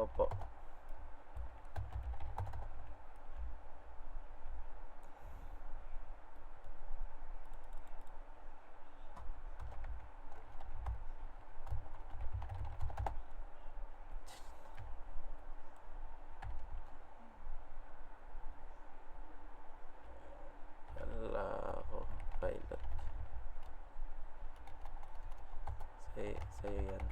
Opo. Wala ako. Pilot. Sa'yo yan.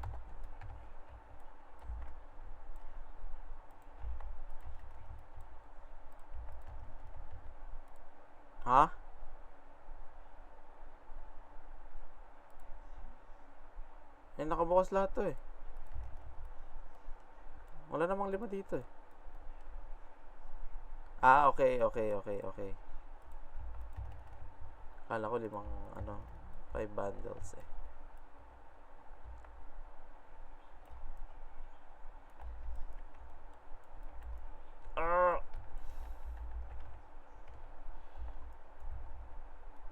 Ha? Eh, nakabukas lahat to eh. Wala namang 5 dito eh. Ah, okay. Kala ko 5 bundles eh.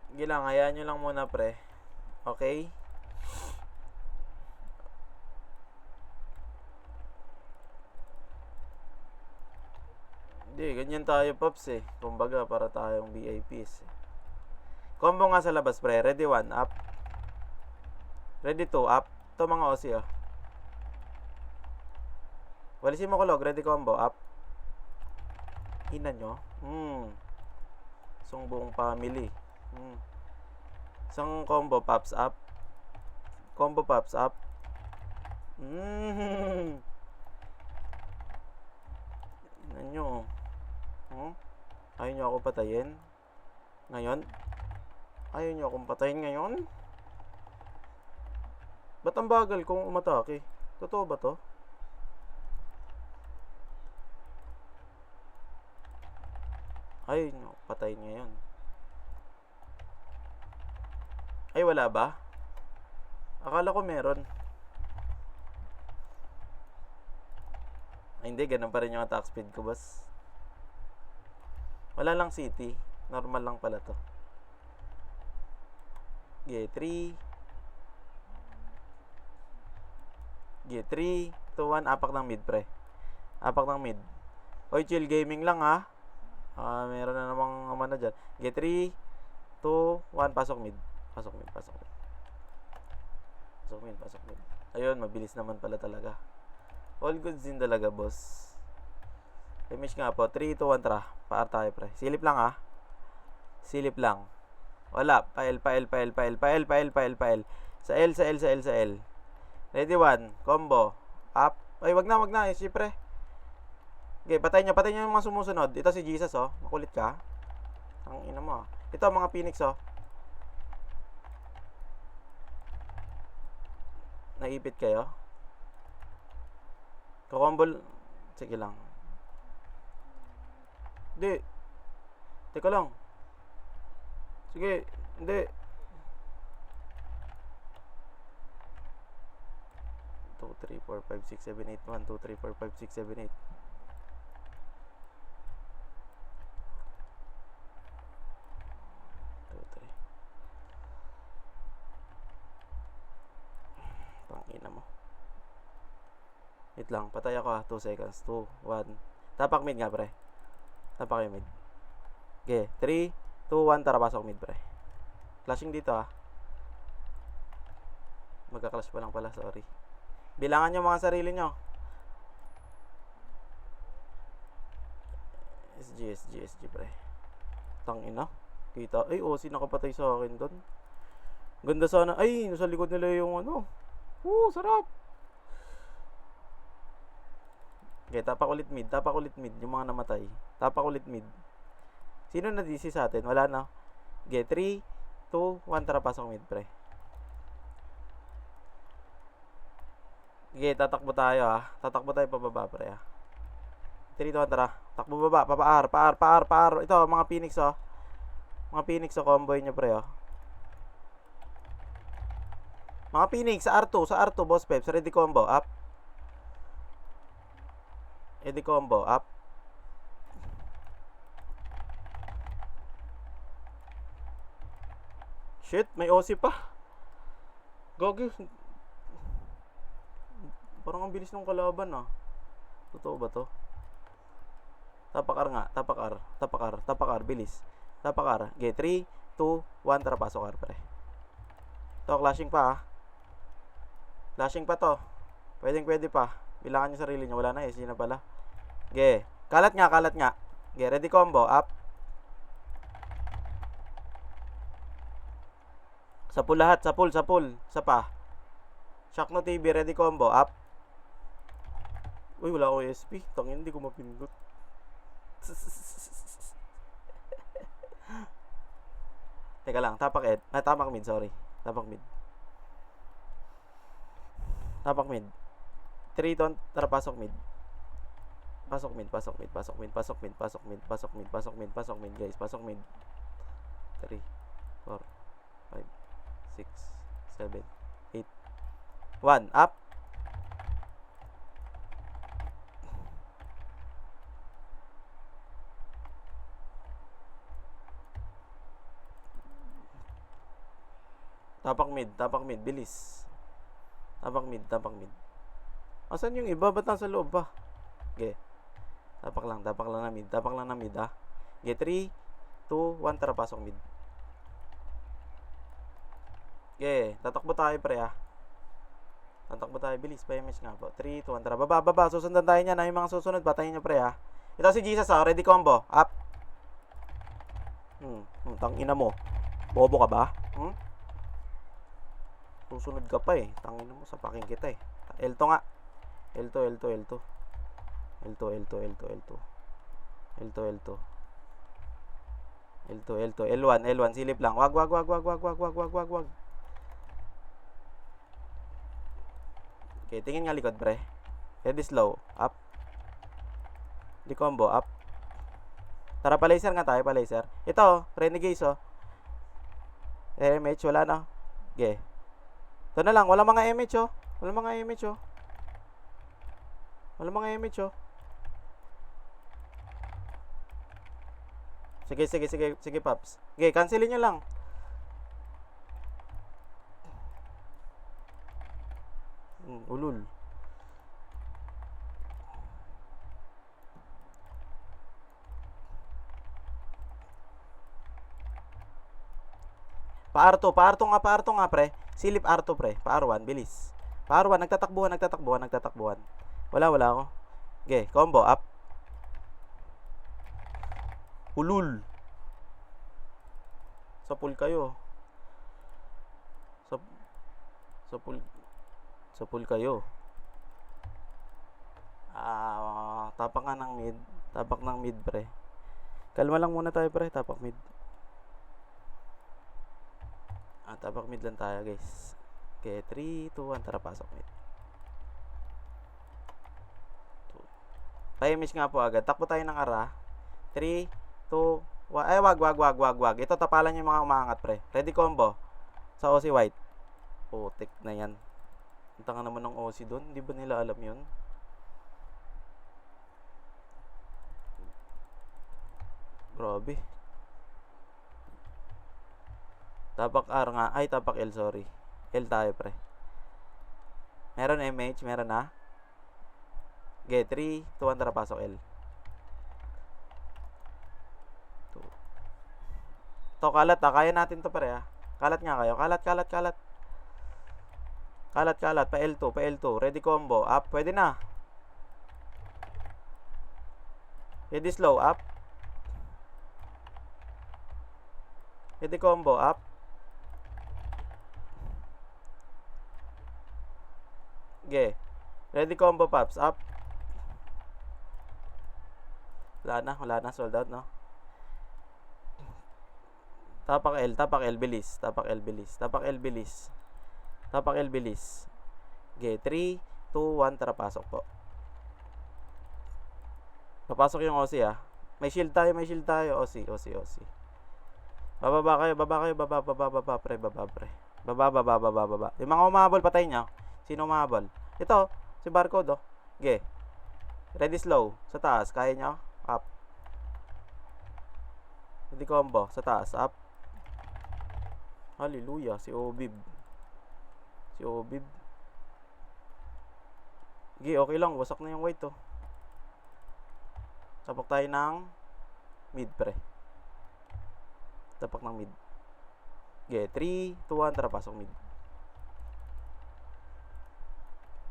Sige lang, hayaan nyo lang muna pre. Okay? Hindi, ganyan tayo Pops eh. Kumbaga para tayong VIPs eh. Combo nga sa labas pre. Ready 1, up. Ready 2, up. Ito mga Aussie oh. Walisin mo kulog, ready combo, up. Ina nyo. Isang buong family. Isang combo pops up. Combo pops up. Ina nyo. Ayaw nyo ako patayin. Ngayon? Ayaw nyo akong patayin ngayon? Ba't ang bagal kung umatake? Totoo ba to? Ayaw nyo patayin ngayon. Ay, wala ba? Akala ko meron. Ay, hindi. Ganun pa rin yung attack speed ko, boss. Wala lang city. Normal lang pala to. G3. G3. 2-1. Apak ng mid, pre. Apak ng mid. Oy, chill gaming lang, ha? Meron na namang mana dyan. G3. 2-1. Pasok mid. Pasok mid. Ayun, mabilis naman pala talaga. All goods din talaga, boss. Image nga po. 3, 2, 1, tara. Paar tayo, pre. Silip lang, ha? Silip lang. Wala. Pael. Sa L. Ready 1. Combo. Up. Ay, wag na. Siyempre. Okay, patayin nyo yung mga sumusunod. Ito si Jesus, oh. Makulit ka. Ang ina mo, ah. Ito, mga Phoenix, oh. Naipit kayo. Kakombol. Sige lang. Hindi. Teka lang. Sige. Hindi. 2, 3, 4, 5, 6, 7, 8. 1, 2, 3, 4, 5, 6, 7, 8. Pangina mo. Wait lang. Patay ako, ha. 2 seconds. 2, 1. Tapak mid nga, pre. Tapak yung mid. Okay. 3, 2, 1. Tara, pasok mid, pre. Clashing dito, ha. Magka-clash pa lang pala. Sorry. Bilangan nyo mga sarili nyo. SG, pre. Tangina. Kita. Ay, OC nakapatay sa akin doon. Ganda sana. Ay, nasa likod nila yung ano. Sarap. Okay, tapak ulit mid. Yung mga namatay. Tapak ulit mid. Sino na DC sa atin? Wala na. Okay, 3, 2, 1. Tara, pasok mid, pre. Okay, tatakbo tayo, ha. Tatakbo tayo pababa, pre, ha. 3, 2, 1. Tara. Takbo baba. Papaar. Ito, mga Phoenix, oh. Mga Phoenix, oh. Comboy nyo, pre, oh. Mga Phoenix, sa R2, boss Peps. Ready combo, up. Shit, may OC pa. Gogi. Parang ang bilis ng kalaban, ah. Totoo ba to? Tapak R nga. Tapak R. Bilis. Tapak R. Okay, 3, 2, 1. Tara, pasok R, pre. To, clashing pa, ha. Clashing pa to. Pwede pa. Bilangan yung sarili nyo. Wala na, SG na pala. Okay. Kalat nga. Okay, ready combo. Up. Sa pool lahat. Sa pool. Sa pa. Shock no TV. Ready combo. Up. Uy, wala akong SP. Tangin, hindi ko mapindot. Teka lang. Tapak mid. Sorry. Tapak mid. 3 ton. Tara, pasok mid. Pasok mid, guys. Pasok mid. 3, 4, 5, 6, 7, 8. 1. Up. Tapak mid. Bilis. Tapak mid. Asan yung iba? Ba't nasa loob pa? Okay. Tapak lang na mid, ha. Okay, 3, 2, 1. Tara, pasok mid. Okay, tatakbo tayo, pre, ha. Bilis. Pa-image nga po. 3, 2, 1. Tara, baba. Susundan tayo niyan, ha. Yung mga susunod, patayin nyo, pre, ha. Ito si Jesus, ha. Ready combo. Up. Tangina mo. Bobo ka ba? Susunod ka pa, eh. Tangina mo, sapakin kita, eh. L2 nga. L2. L1, silip lang. Wag. Okay, tingin nga likod, pre. Ready slow. Up. Di combo, up. Tara, pa-laser nga tayo, pa-laser. Ito, Renegades, oh. MH, wala na. Okay. Ito na lang, wala mga MH, oh. Sige, Paps. Okay, cancelin nyo lang. Ulul. Pa-R2 nga, pre. Silip R2, pre. Pa-R1, bilis. Pa-R1, nagtatakbuhan. Wala ako. Okay, combo, up. Ulul. Sa pool kayo. Sa pool kayo. Tapak ng mid, pre. Kalma lang muna tayo, pre. Tapak mid. Tapak mid lang tayo, guys. Okay, 3, 2, 1. Tara, pasok mid. Pa-image nga po agad. Takbo tayo ng ara. 3, 2, 1. Ay, wag. Ito, tapalan yung mga umaangat, pre. Ready combo. Sa OC White. Putik na yan. Ang tanga naman ng OC doon. Hindi ba nila alam yun? Grabe. Tapak R nga. Ay, tapak L, sorry. L tayo, pre. Meron MH, meron na. Okay, 3, 2, 1. Tara, pasok L. To, kalat, ha. Kaya natin to, pre, ha. Kalat nga kayo. Kalat. Pa L2. Ready combo. Up. Pwede na. Ready slow. Up. Ready combo. Up. Okay. Ready combo, Paps. Up. Wala na. Sold out, no? Tapak L, bilis. Tapak L, bilis. Okay, 3, 2, 1. Tara, pasok po. Papasok yung OC, ha. May shield tayo. OC. Baba kayo, pre. Baba. Yung mga umahabol, patay nyo. Sino umahabol? Ito, si Barcode, oh. Okay. Ready slow. Sa taas, kaya nyo? Up. Ready combo. Sa taas, up. Hallelujah, si Obib. Okay lang, wasak na yung white, oh. Tapak tayo ng mid, pre. Tapak ng mid. Okay, 3, 2, 1, tara, pasok mid.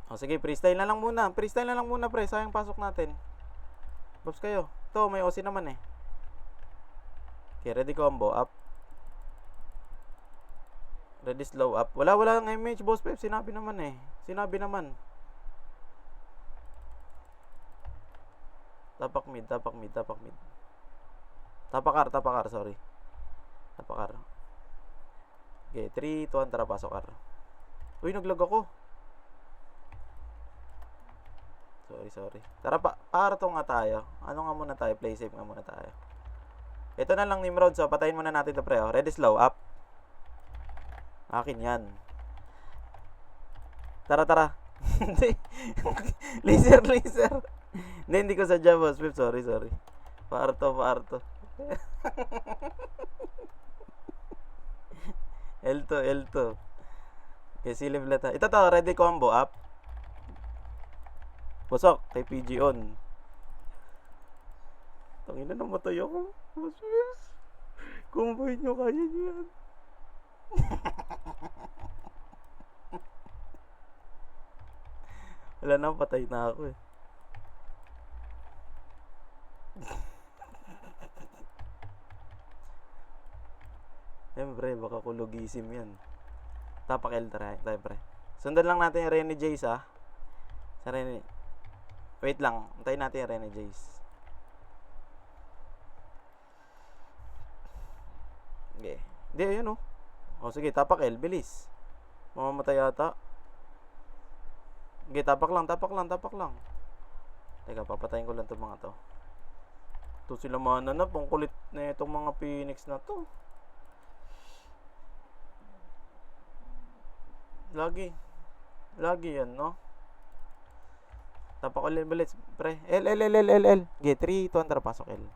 O, sige, freestyle na lang muna. Freestyle na lang muna, pre. Sayang pasok natin. Bobs kayo. Ito, may OC naman eh. Okay, ready combo, up. Ready slow up. Wala ng image, boss Pep. Sinabi naman eh. Sinabi naman. Tapak mid. Tapak R, sorry. Tapak R. Okay, 3, 2, 1, tara, pasok R. Uy, naglag ako. Sorry. Tara, pa-R to nga tayo. Ano nga muna tayo? Play safe nga muna tayo. Ito na lang, Nimrod. So, patayin muna natin ito, pre. Ready slow up. Akin yan. Tara. Hindi. laser. Hindi ko sadya, boss Pep. Sorry. Pa-R to. L2. Okay, silib lata. Ito to, ready combo up. Pusok, kay PG on. Tangina, namatay ako. Boss Pep. Combo nyo, kaya nyo yan. Wala na, patay na ako eh. Siyempre, baka kulugisim yan. Tapak L tayo, pre. Sundan lang natin yung Rene Jace, ha. Sa Rene. Wait lang, antayin natin yung Rene Jace. Okay. Hindi, ayun oh. O sige, tapak L, bilis. Mamamatay yata. Okay, tapak lang. Teka, papatayin ko lang itong mga to. Ito sila mananap. Ang kulit na itong mga Phoenix na to. Lagi yan, no? Tapak ulit, bilis, pre. L. Okay, 3, 2, 1, tara, pasok L.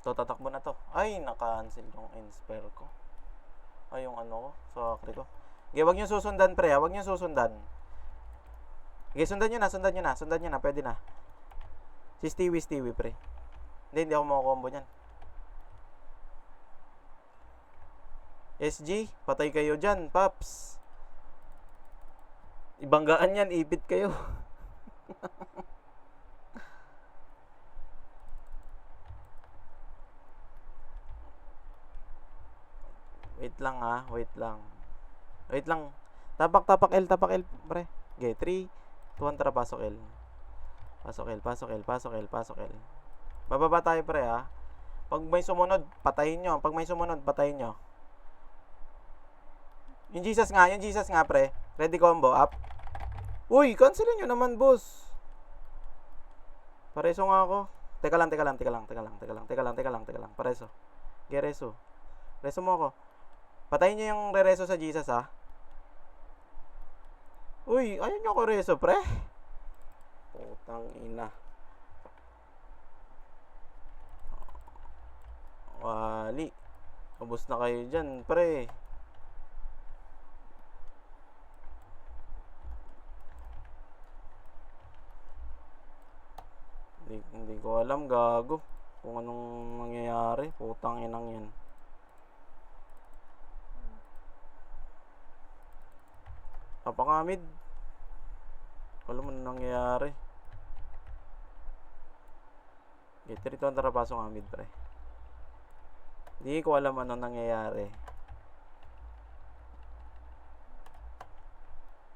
So, tatakbo na to. Ay, naka-cancel yung inspire ko. Ay, yung ano ko, sakri ko. Okay, wag nyo susundan, pre, ha? Wag nyo susundan. Okay, sundan nyo na. Pwede na. Si Stewie, pre. Hindi ako makakombo nyan. SG, patay kayo dyan, paps. Ibanggaan yan, ipit kayo. Wait lang. Tapak L, pre. Okay, 3, 2, 1, tara, pasok L. Pasok L. Bababa tayo, pre, ha. Pag may sumunod, patayin nyo. Yung Jesus nga, pre. Ready combo, up. Uy, cancelin nyo naman, boss. Pareso nga ako. Teka lang. Pareso. Gereso. Reso mo ako. Patayin nyo yung re-reso sa Jesus, ha. Uy, ayun nyo ako reso, pre. Putang ina. Wali. Ubus na kayo dyan, pre. Hindi ko alam, gago. Kung anong nangyayari. Putang inang yan. Napakamid. Alam mo na nangyayari. Okay, 3, 2, 1, tara, pasok ang mid, pre. Hindi ko alam ano nangyayari.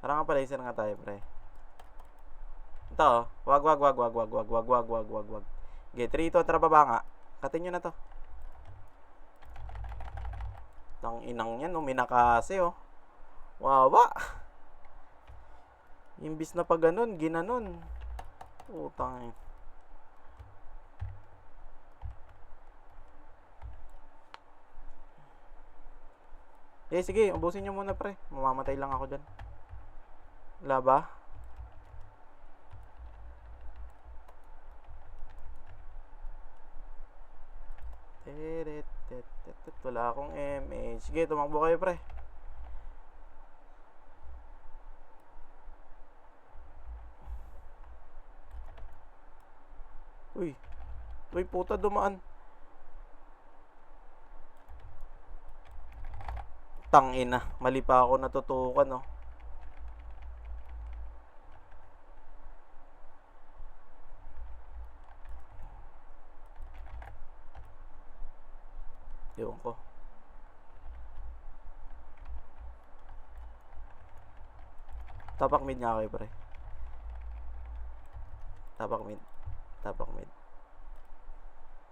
Tara nga pala, laser nga tayo, pre. Ito, wag. Okay, 3, 2, 1, tara, baba nga. Katin nyo na to. Tang inang yan, minakase, oh. Wawa. Imbis na pa ganun, ginanon. Utang. Sige, ubusin nyo muna, pre. Mamamatay lang ako dyan. Wala ba? Wala akong MH. Sige, tumakbo kayo, pre. Uy, puta, dumaan. Tangina, mali pa ako natutukan, no. Ewan ko. Tapak mid nga kayo, pre. Tapak mid. Tapak mid.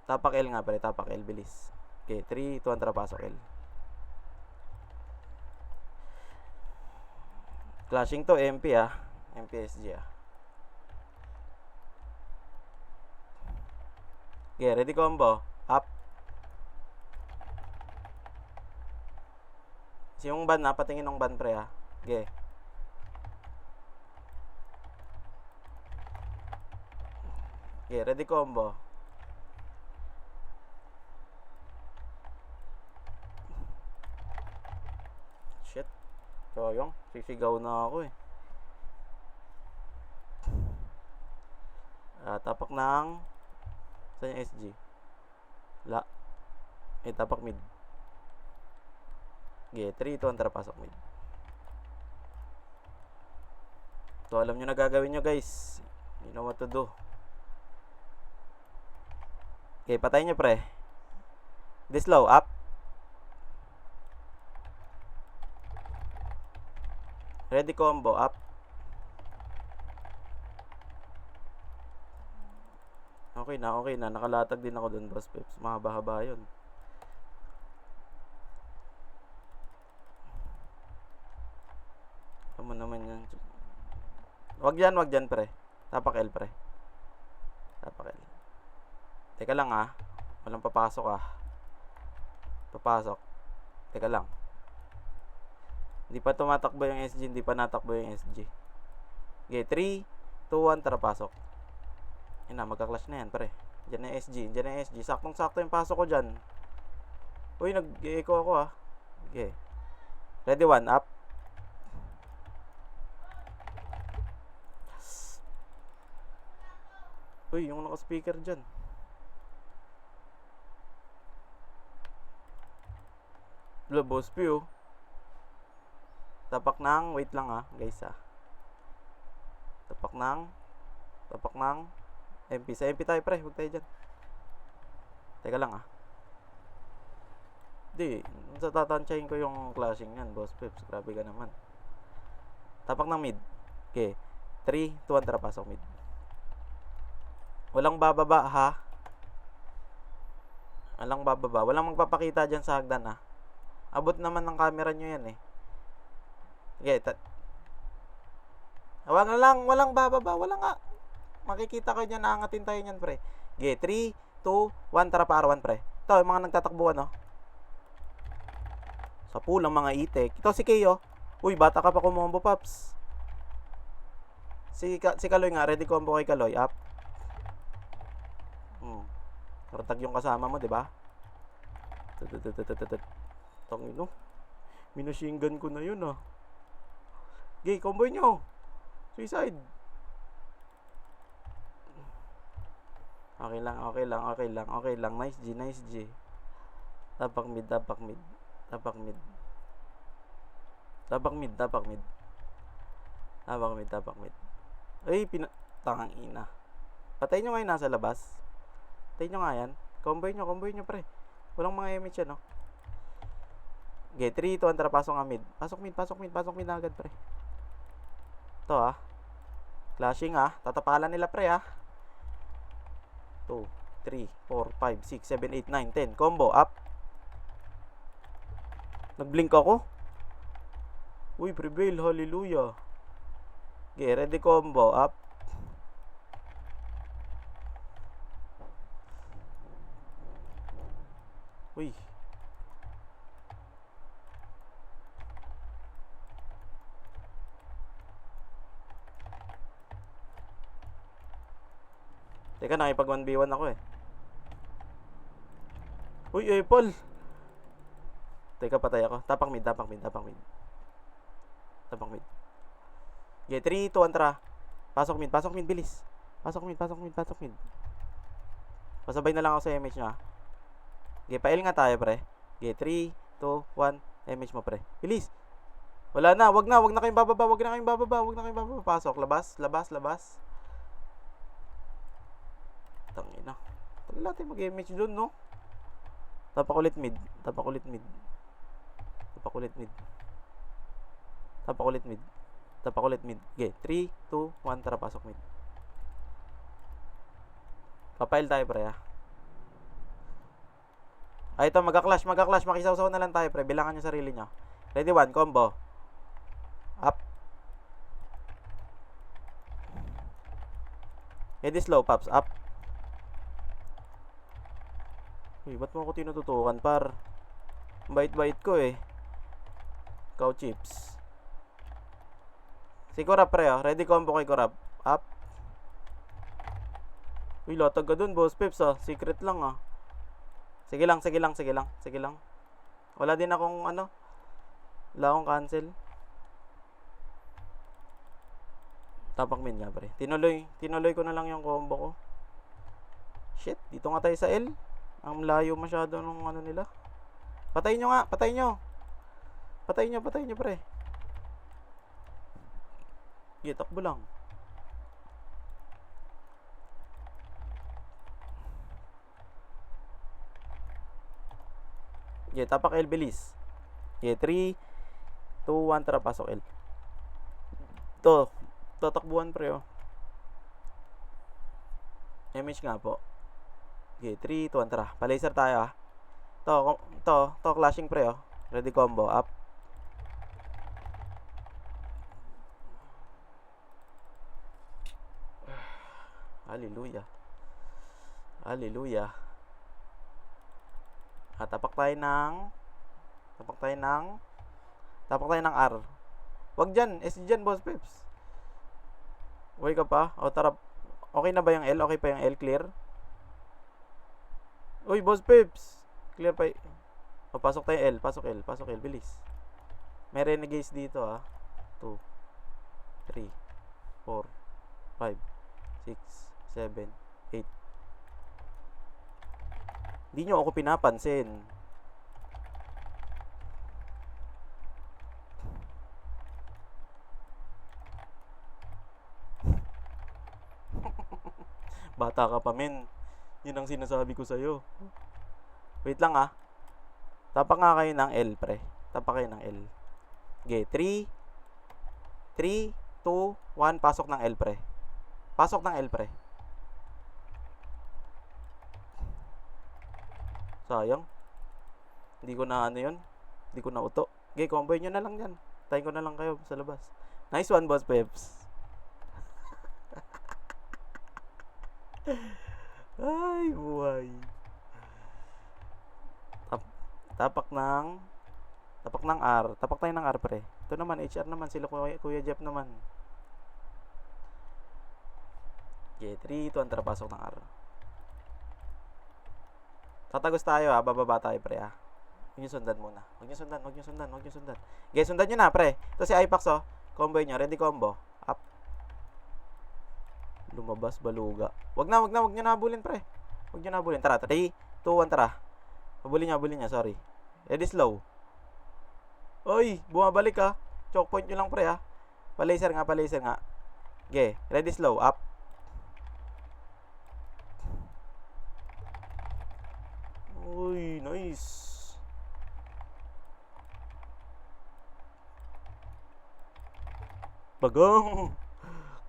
Tapak L nga, pre. Tapak L, bilis. Okay, 3, 2, 1, tara, pasok L. Clashing to, MP ah. MPSG ah. Okay, ready combo. Up. Yung ban na, patingin ng ban, pre ah. Okay. Okay, ready combo. Shit. Sayang, sisigaw na ako eh. Tapak ng saan yung SG? La. Tapak mid. Okay, 3, 2, 1, tara, pasok mid. So, alam nyo na gagawin nyo, guys. You know what to do. Okay, patayin nyo, pre. This low, up. Ready combo, up. Okay na, okay na. Nakalatag din ako dun, boss Peps. Mahaba-haba yun. Tama naman yan. Wag dyan, pre. Tapak L, pre. Tapak L. Teka lang ah. Walang papasok ah. Papasok. Teka lang. Hindi pa tumatakbo yung SG. Hindi pa natakbo yung SG. Okay, 3, 2, 1, tara, pasok. Yan na, magka-clash na yan, pre. Diyan na yung SG. Diyan na yung SG. Saktong-sakto yung pasok ko dyan. Uy, nag-echo ako ah. Okay. Ready, 1, up. Uy, yung naka-speaker dyan. Boss P, oh. Tapak ng, wait lang ah, guys ah. Tapak ng MP. Sa MP tayo, pre. Huwag tayo dyan. Teka lang ah. Di, sa tatansyahin ko yung clashing yan, boss Peps. Grabe ka naman. Tapak ng mid. Okay. 3, 2, 1, tara, pasok mid. Walang bababa ha. Walang bababa. Walang magpapakita dyan sa hagdan ha. Abot naman ng camera nyo yan eh. Okay, walang bababa. Walang nga. Makikita ko dyan, naangatin tayo nyan, pre. Okay, 3, 2, 1, tara, para 1, pre. Ito, yung mga nagtatakbuhan, no? Sa pulang mga itek. Ito si Kayo. Uy, bata ka pa kumombo, Paps. Si Kaloy nga, ready combo kay Kaloy. Up. Karatag yung kasama mo, di ba? Tangino. Minashing gun ko na yun, ah. Okay, combo nyo. Suicide. Okay lang. Nice G. Tapak mid. Ay, tangang ina. Patayin nyo nga yung nasa labas. Patayin nyo nga yan. Combo nyo, pre. Walang mga image yan, no? Okay, 3, 2, 1, tara, pasok nga mid. Pasok mid na agad, pre. Ito, ah. Clashing, ah. Tatapalan nila, pre, ah. 2, 3, 4, 5, 6, 7, 8, 9, 10. Combo, up. Nag-blink ako. Uy, prevail. Hallelujah. Okay, ready combo, up. Uy. Teka, nakipag 1v1 ako eh. Uy, Apple. Teka, patay ako. Tapak mid. Okay, 3, 2, 1, tara. Pasok mid, bilis. Pasok mid. Pasabay na lang ako sa image niya. Okay, pa-L nga tayo, pre. Okay, 3, 2, 1. Image mo, pre. Bilis. Wala na, wag na kayong bababa, wag na kayong bababa. Pasok, labas. Tangina. Tagal natin mag-image dun, no? Tapak ulit mid. Okay, 3, 2, 1. Tara, pasok mid. Papail tayo, pre, ah. Ay, ito, magka-clash. Makisawsaw na lang tayo, pre. Bilangan yung sarili nyo. Ready, 1, combo. Up. Ready, slow, pops. Up. Uy, ba't mo ako tinututukan, par? Bait-bait ko, eh. Cow chips. Si Kurap, pre, oh. Ready, combo kay Kurap. Up. Uy, latag ka dun, boss Peps, ah. Secret lang, ah. Sige lang. Wala din akong wala akong cancel. Tapak min nga, pre. Tinuloy ko na lang yung combo ko. Shit, dito nga tayo sa L. Ang layo masyado nung nila. Patayin nyo, pre. Sige, takbo lang. Yeah, tapak L, bilis. Yeah, 3, 2, 1, tara, pasok L. To, tatakbuhan, pre, oh. Image nga po. Okay, 3, 2, 1, tara. Palaser tayo, ah. To, clashing, pre, oh. Ready, combo, up. Hallelujah. Tapak tayo ng R. Wag dyan. S dyan, boss Peps. Uy ka pa. O, tara. Okay na ba yung L? Okay pa yung L? Clear? Uy, boss Peps. Clear pa o, pasok tayo L. Pasok L. Bilis. May renegades dito, ah. 2, 3, 4, 5, 6, 7, 8. Hindi nyo ako pinapansin. Bata ka pa, men. Yun ang sinasabi ko sa'yo. Wait lang, ah. Tapak nga kayo ng L, pre. Tapak kayo ng L. Okay, 3, 2, 1. Pasok ng L, pre. Sayang. Hindi ko na yun. Hindi ko na uto. Okay, comboy nyo na lang yan. Tayo ko na lang kayo sa labas. Nice one, boss Peps. Ay, buhay. Tapak ng R. Tapak tayo ng R, pre. Ito naman, HR naman. Sila Kuya Jeff naman. Okay, 3, 2, 1. Tara, pasok ng R. Tatagos tayo, ah. Bababa tayo, pre, ah. Huwag nyo sundan muna. Huwag nyo sundan. Okay, sundan nyo na, pre. Ito si Ipax, oh. Combo nyo. Ready, combo. Up. Lumabas, baluga. Wag na nyo nabulin, pre. Tara, 3, 2, 1, tara. Habulin nyo, sorry. Ready, slow. Oy, bumabalik, ah. Choke point nyo lang, pre, ah. Palaser nga. Okay, ready, slow. Up. Uy, nice. Bagang.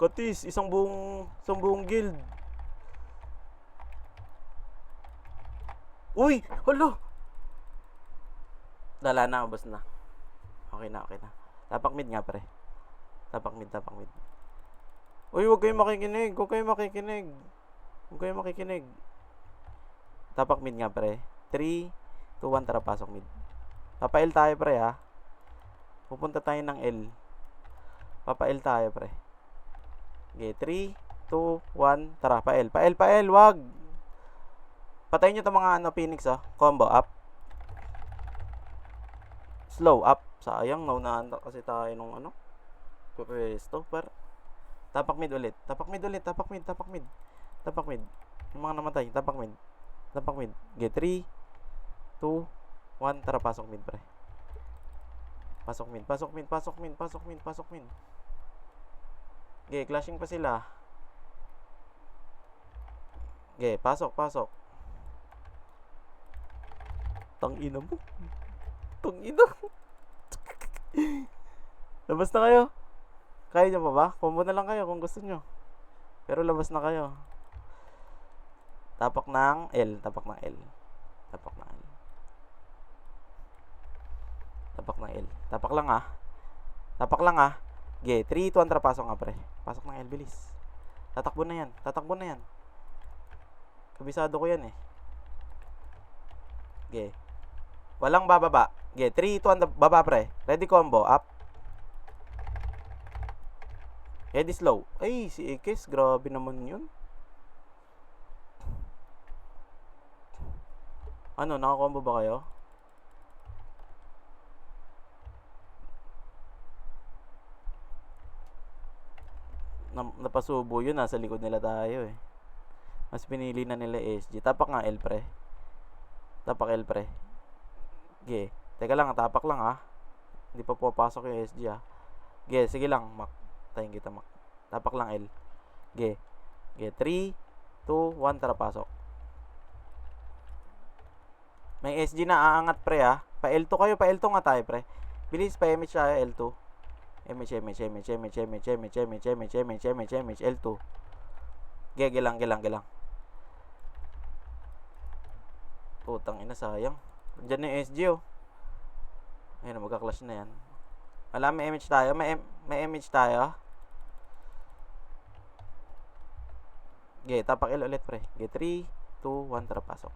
Katis, isang buong guild. Uy, hala. Dala na, ubos na. Okay na. Tapak mid nga, pre. Tapak mid. Uy, huwag kayong makikinig. Tapak mid nga, pre. 3, 2, 1, tara, pasok mid. Papa-L tayo, pre, ha. Pupunta tayo ng L. Papa-L tayo, pre. Okay, 3, 2, 1, tara, pa-L, wag. Patayin nyo itong mga Phoenix, oh. Combo, up. Slow, up. Sayang, naunahan kasi tayo nung pwesto, par. Tapak mid ulit. Tapak mid. Yung mga namatay, tapak mid. Tapak mid. Okay, 3, 2, 1. Tara, pasok mid, pre. Pasok mid, pasok mid, pasok mid, pasok mid, pasok mid. Okay, clashing pa sila. Okay, pasok, pasok. Tangina mo. Tangina. Labas na kayo. Kaya nyo pa ba? Combo na lang kayo kung gusto nyo. Pero labas na kayo. Tapak ng L. Tapak ng L. Tapak ng L. Tapak ng L. Tapak lang ah. Tapak lang ah. Okay, 3, 2, 1. Tara, pasok nga pre. Pasok ng L, bilis. Tatakbo na yan. Tatakbo na yan. Kabisado ko yan eh. Okay. Walang bababa. Okay, 3, 2, 1. Baba pre. Ready combo. Up. Ready slow. Ay, si Ekes. Grabe naman yun. Ano, nakakombo ba kayo? Napasubo yun, nasa likod nila tayo eh. Mas pinili na nila SG. Tapak nga L pre. Tapak L pre. Okay. Teka lang, tapak lang ah. Hindi pa papasok yung SG ah. Okay, sige lang, Mac. Tayin kita, Mac. Tapak lang L. Okay. Okay, 3, 2, 1. Tara, pasok. May SG na aangat pre ah. Pa L2 kayo, pa L2 nga tayo pre. Bilis, pa MH tayo, L2. MH, L2. Gilang. Putang ina, sayang. Diyan na yung SG oh. Ayun, magka-clash na yan. Wala, may MH tayo. May MH tayo. Okay, tapak L ulit pre. Okay, 3, 2, 1. Tara, pasok.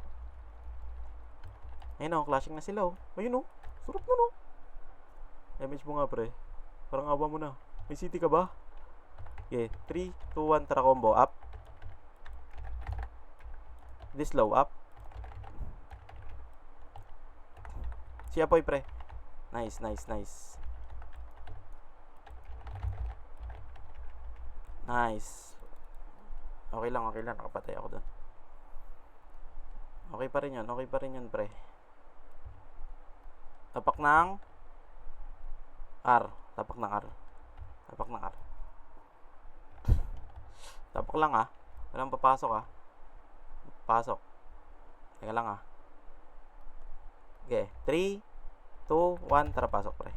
Ayun o, clashing na sila o. Ayun o, sarap na no. Damage mo nga pre. Parang awa mo na. May city ka ba? Okay, 3, 2, 1. Tara, combo. Up. This low, up. Si Apoy pre. Nice. Nice. Okay lang. Nakapatay ako dun. Okay pa rin yun pre. Tapak ng R. Tapak lang ah. Walang papasok ah. Pasok. Teka lang ah. Okay. 3, 2, 1. Tara, pasok pre.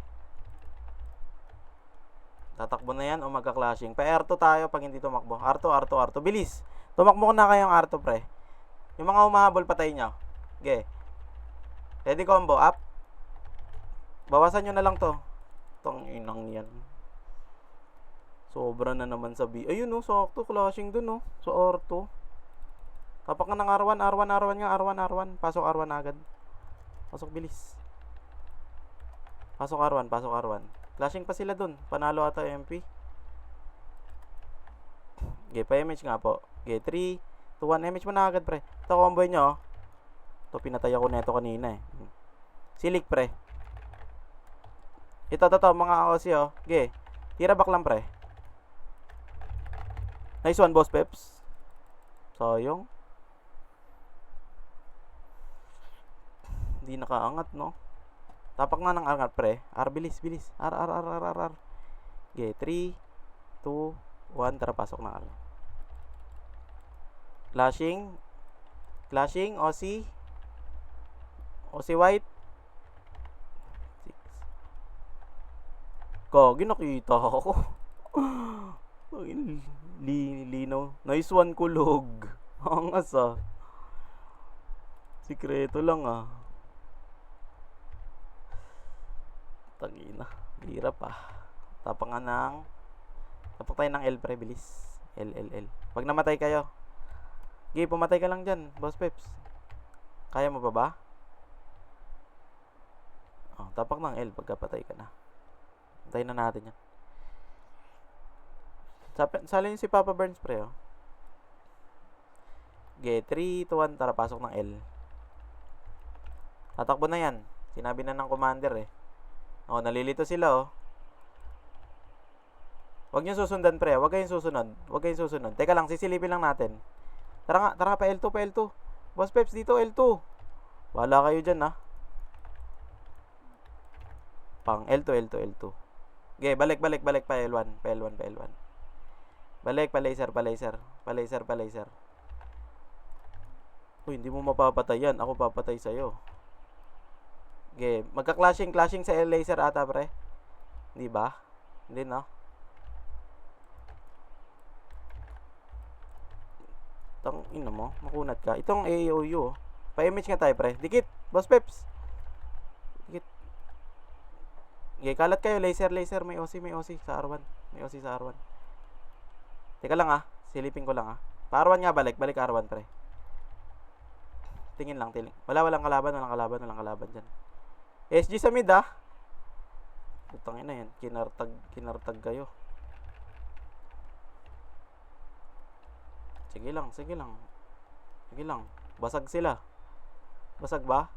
Tatakbo na yan o magka-clashing. Pa R2 tayo pag hindi tumakbo. R2. Bilis. Tumakbo na kayong R2 pre. Yung mga humahabol, patay nyo. Okay. Ready combo. Up. Bawasan nyo na lang to. Tong inang yan. Sobra na naman sa B. Ayun no, sakto. Clashing dun no. Sa R2. Tapak nga ng R1 nga. R1. Pasok R1 agad. Pasok bilis. Pasok R1. Clashing pa sila dun. Panalo ata MP. Okay, pa-image nga po. Okay, 3, 2, 1. Image mo na agad pre. Ito combo nyo. Ito, pinatay ako neto kanina eh. Silik pre. Ito, mga OC oh. Okay. Tira back lang pre. Nice one, boss Peps. Sayang. Hindi nakaangat, no? Tapak nga ng angat, pre. R, bilis. R. Okay, 3, 2, 1. Tara, pasok na R. Clashing, OC white. 6. Kagi, nakita ako. Linaw. Nice one, kulog. Angas ah. Sikreto lang ah. Tangina. Hirap ah. Tapak tayo ng L pre, bilis. L. Pag namatay kayo. Okay, pumatay ka lang dyan, boss Peps. Kaya mo pa ba? Oh, tapak ng L pagkapatay ka na. Antayin na natin yan. Salin si Papa Burns pre oh. Okay, 3, 2, 1. Tara, pasok ng L. Tatakbo na yan. Sinabi na ng commander eh. Oh, nalilito sila oh. Huwag nyo susundan pre. Huwag kayong susunod. Teka lang, sisilipin lang natin. Tara nga, pa L2, pa L2. Boss Peps, dito, L2. Wala kayo dyan, ha. Pang L2, L2, L2. Okay, balik, pa L1, pa L1, pa L1. Balik, pa laser. Uy, hindi mo mapapatay yan. Ako papatay sa'yo. Okay, magka-clashing sa laser ata, pre. Hindi ba? Hindi, no? Tang ina mo, makunat ka. Itong AOU, oh. Pa-image nga tayo, pre. Dikit, Boss Peps. Dikit. Okay, kalat kayo. Laser. May OC sa R1. Teka lang, silipin ko lang, Pa R1 nga, balik R1, pre. Tingin lang. Walang kalaban dyan. SG sa mid, Putang ina yan. Kinartag kayo. Sige lang. Basag sila. Basag ba?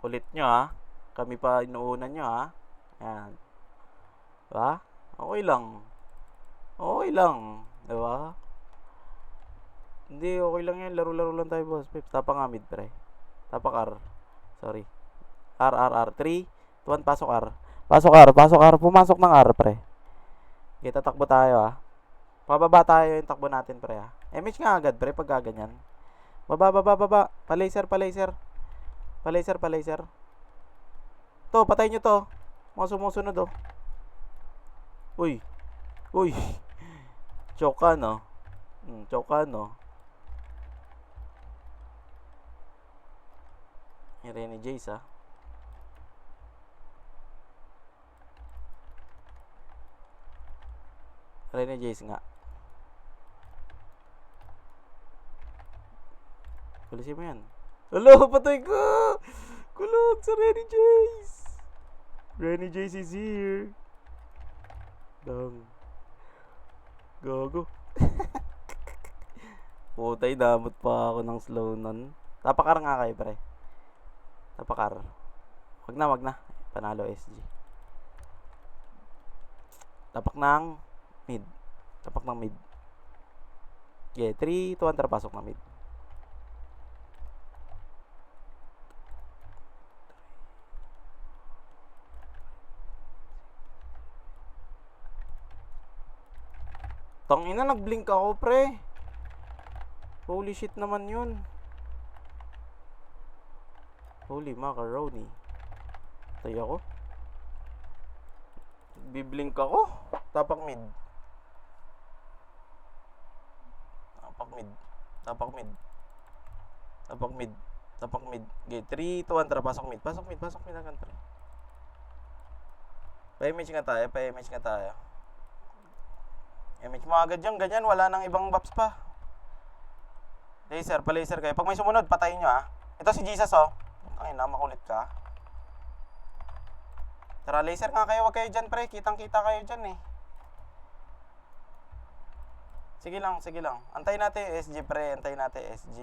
Kulit nyo, Kami pa inuunan nyo, Ayan. Diba? Okay lang. Diba? Hindi, okay lang yan. Laro-laro lang tayo, boss. Tapa nga mid, pre. Tapak R. Sorry. R. 3, 2, 1, pasok R. Pasok R. Pumasok ng R, pre. Okay, tatakbo tayo, Pababa tayo yung takbo natin, pre, Image nga agad, pre, pag gaganyan. Baba. Pa-laser. To, patay nyo to. Mga sumusunod, oh. Uy. Choke ka, no? Yung Rene Jace, Rene Jace nga. Pulisin mo yan. Hello, patay ko! Kulog sa Rene Jace! Rene Jace is here. Gago. Putay, damot pa ako ng slow nun. Tapakar nga kayo, pre. Tapakar. Wag na. Panalo SG. Tapak ng mid. Okay, 3, 2, 1, tara, pasok ng mid. Tangina, nag-blink ako, pre. Holy shit naman yun. Holy macaroni. Tay ako. Biblink ako. Tapak mid. Okay, 3, 2, 1, tara, pasok mid agad, pre. Pa-image nga tayo. Image mo agad yung ganyan, wala nang ibang buffs pa. Pa-laser kayo. Pag may sumunod, patayin nyo, Ito si Jesus, Ay na, makulit ka. Tara, laser nga kayo, wag kayo dyan, pre. Kitang-kita kayo dyan, Sige lang. Antayin natin SG, pre. Antayin natin SG.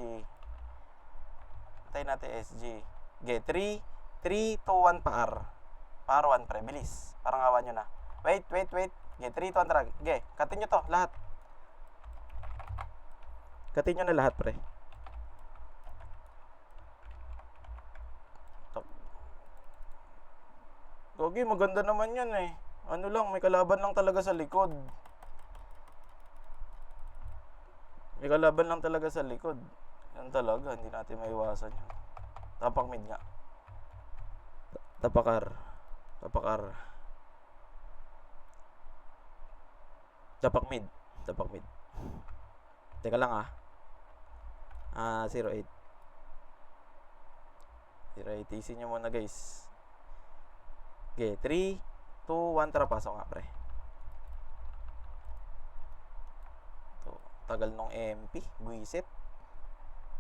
Okay, 3, 2, 1, pa R. Pa R1, pre. Bilis. Parang awan nyo na. Wait. Okay, 3, 2, 1, tara. Okay, katin nyo to, lahat. Katin nyo na lahat, pre. Okay, maganda naman yan, Ano lang, may kalaban lang talaga sa likod. Yan talaga, hindi natin maiwasan yun. Tapak mid nga. Tapak R. Tapak mid. Teka lang, 08. 08, isin nyo muna, guys. Okay, 3, 2, 1, tara, pasok nga, pre. Tagal nung MP, buisit.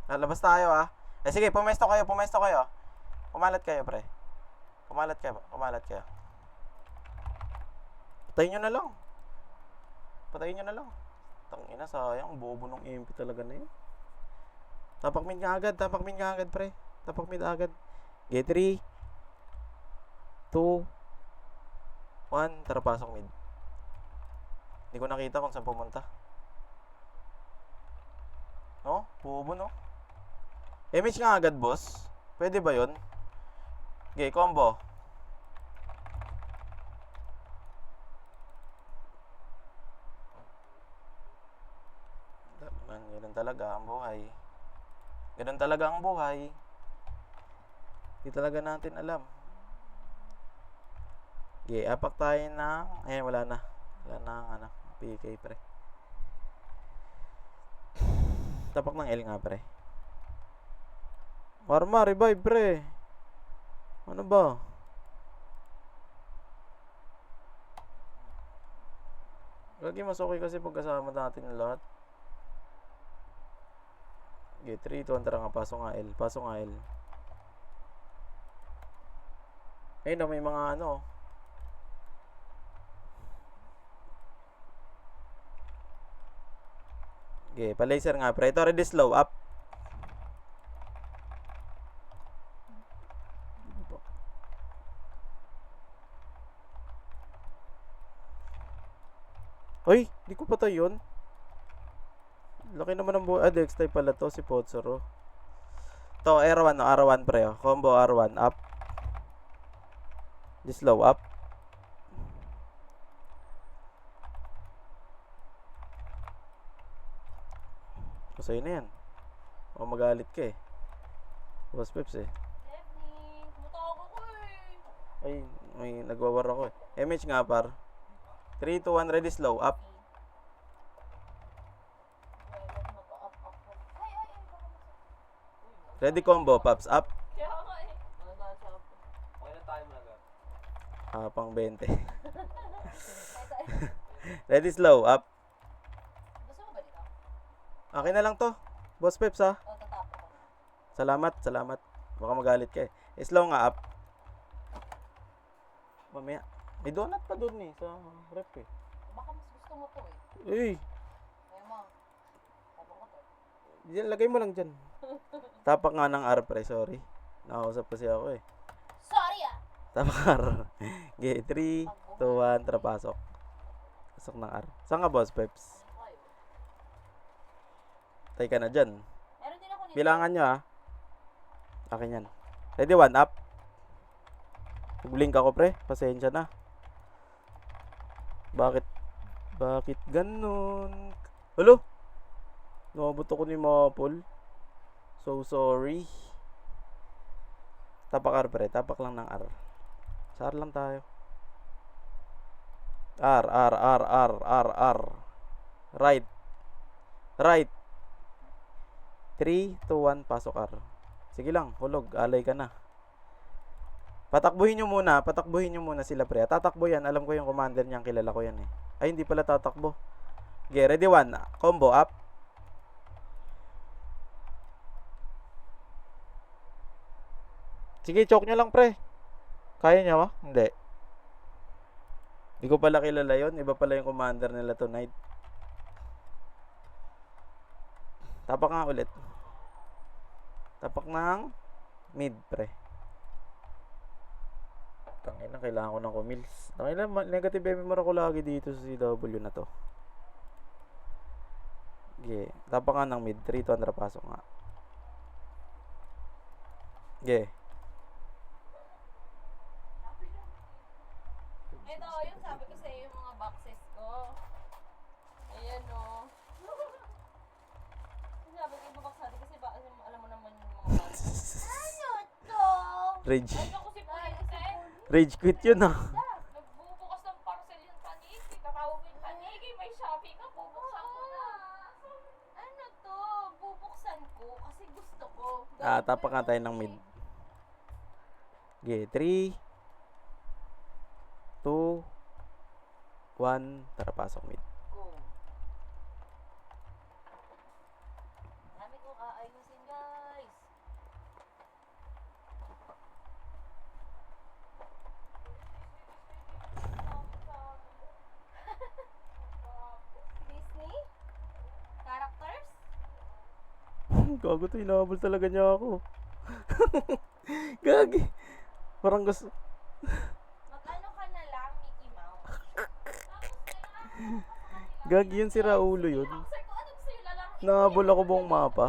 Lalabas tayo, sige, pumesto kayo. Kumalat kayo, pre. Kumalat kayo. Patayin nyo na lang. Tangina, sayang, bobo nung MP talaga na yun. Tapak mid nga agad, pre. Tapak mid agad. Okay, 3, 2, 1, tara, pasok mid. Hindi ko nakita kung saan pumunta. No? Bubo, no? Image nga agad, boss. Pwede ba yun? Okay, combo. Ganun talaga ang buhay. Ganun talaga ang buhay. Hindi talaga natin alam. Okay, apak tayo ng... Ayan, wala na. Wala na ang ano, PK, pre. Tapak ng L nga, pre. Marma, revive, pre. Ano ba? Lagi mas okay kasi pagkasama natin lahat. Okay, 3, 2, tara nga, pasok nga L. Pasok nga L. Ayun na, may mga ano. Okay, pa-laser nga, pre. Ito, ready slow, up. Ay, di ko patay yun. Laki naman ng buhay. Dex type pala to, si Potsoro. To, R1, no? R1, pre. Oh. Combo R1, up. Di slow, up. Masaya na yan. O, magalit ka eh. Boss Peps eh. Devin, tumutawag ako eh. Ay, may nagwawar ako eh. MH nga par. 3, 2, 1, ready slow, up. Ready combo, pops, up. Kaya nga eh. Okay na tayo mga gab. Pang 20. Ready slow, up. Gusto mo ba dito? Okay na lang to. Boss Peps ha. O, tatapos ko. Salamat. Baka magalit ka eh. Slow nga, up. Mamaya. May donut pa dun eh, sa rep eh. Baka mas gusto mo to eh. Uy, Kaya mo. Tapos ko to. lagay mo lang dyan. Tapak nga ng R, pre, sorry. Nakausap kasi ako eh. Sorry ah! Tapak R. Okay, 3, 2, 1, tara pasok. Pasok ng R. Saan ka, Boss Peps? Tay ka na dyan. Meron din ako nito. Bilangan nyo ha. Akin yan. Ready, 1, up. Nag-blink ako, pre. Pasensya na. Bakit ganun? Hello? Nakabot ako ni Mapol. So sorry. Tapak R, pre. Tapak lang ng R. Sa R lang tayo. R. Right. 3, 2, 1, pasok R. Sige lang, hulog. Alay ka na. Patakbuhin nyo muna sila, pre. Tatakbo yan. Alam ko yung commander niyan. Kilala ko yan eh. Ay, hindi pala tatakbo. Okay, ready, 1. Combo, up. Sige, choke nyo lang, pre. Kaya niya ba? Hindi. Hindi ko pala kilala yon. Iba pala yung commander nila tonight. Tapak nga ulit. Tapak ng mid, pre. Tangina, kailangan ko ng kumils. Tangina, negative MMR ako lagi dito sa CW na to. Okay. Tapak nga ng mid. 3 to andra pasok nga. Okay. Ito, yung sabi ko sa iyo yung mga boxes ko. Ayan o. Sabi ko yung box natin kasi alam mo naman yung mga boxes. Ano to? Rage. Ano ko si Puente? Rage quit yun ah. Nagbubukas ng parcel yung paniki. Kakawag yung paniki. May Shopee ka. Bubuksan ko na. Ano to? Bubuksan ko kasi gusto ko. Tapak nga tayo ng mid. Okay, 3, 2, 1, tara pasok mid. Go. Dami kong aayusin, guys. Disney? Characters? Gago to, inahabol talaga niya ako. Gagi. Parang gusto. Mag-ano ka na lang, Mickey Mouse. Tapos kailangan mo Gagi yun si Raulo yun. Boxer ko, ano gusto yung lalaroin? Nakabol ako buong mapa.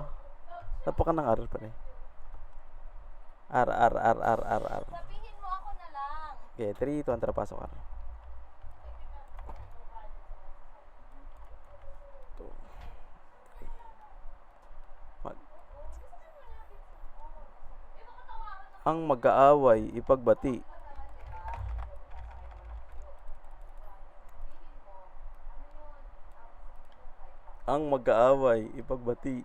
Napaka ng R pa rin. R, R, R, R, R, R. Sabihin mo ako na lang. Okay, 3, 2, 1, tara, pasok R. Ang mag-aaway, ipagbati. Ang mag-aaway, ipagbati.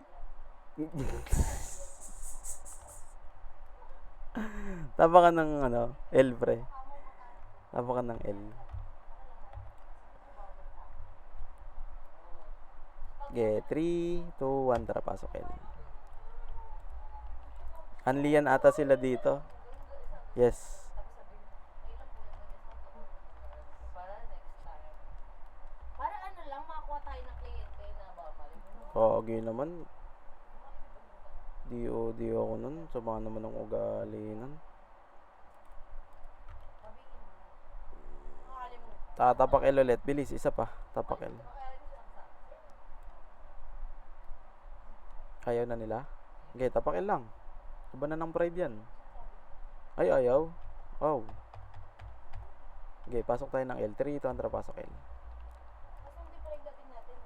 Tapa ka ng ano, L, pre. Tapa ka ng L. Okay, 3, 2, 1, tara, pasok L. Anlian ata sila dito. Yes. Para next time. Para ano lang, makakuha tayo ng kliyente na babalik. Kagi naman. Di ako nun. Sama naman ng ugali nun. Tatapak L ulit. Bilis, isa pa. Tapak L. Ayaw na nila? Okay, tapak L lang. Iba na ng pride yan. Ay, ayaw. Wow. Okay, pasok tayo ng L. 3, 2, 1, tara, pasok L. Kasi hindi pa rin dating natin.